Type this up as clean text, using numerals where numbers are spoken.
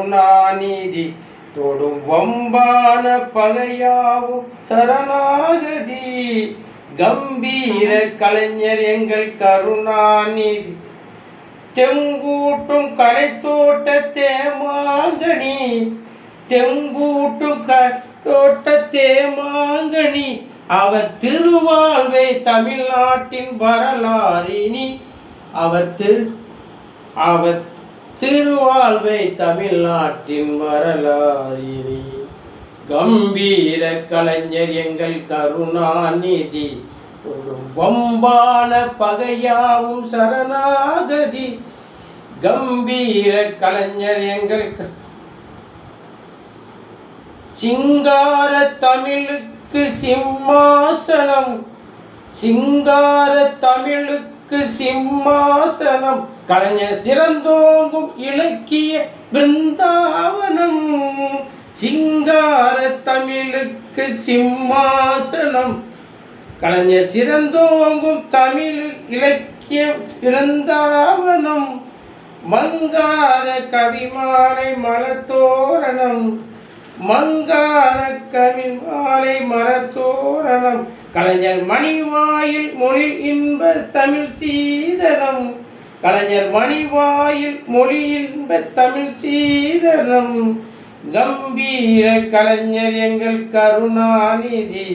கருணாநிதி தொடும் வம்பான பகையாவும் சரணாகதி. கம்பீர கலைஞர் எங்கள் கருணாநிதி தெங்கூட்டும் கலைத்தோட்ட தேமாங்கனி. தெங்கூட்டும் தோட்ட தேமாங்கனி அவர் திருவாழ்வை தமிழ்நாட்டின் வரலாறினி. அவர் திருவாழ்வை தமிழ்நாட்டின் வரலாறினி. கம்பீர கலைஞர் எங்கள் கருணாநிதி ஒரு வம்பான பகையாவும் சரணாகதி. கம்பீர கலைஞர் எங்கள் சிங்கார தமிழுக்கு சிம்மாசனம். சிங்கார தமிழுக்கு சிம்மாசனம். கலைஞர் சிறந்தோங்கும் இலக்கிய பிருந்தாவனம். சிங்கார தமிழுக்கு சிம்மாசனம். கலைஞர் சிறந்தோங்கும் தமிழ் இலக்கிய பிருந்தாவனம். மங்காத கவிமாலை மலத்தோரணம். மங்கான கவிமாலை மரத்தோரணம். கலைஞர் மணிவாயில் மொழி இன்ப தமிழ் சீதனம். கலைஞர் மணிவாயில் மொழி இன்ப தமிழ் சீதனம். கம்பீர கலைஞர் எங்கள் கருணாநிதி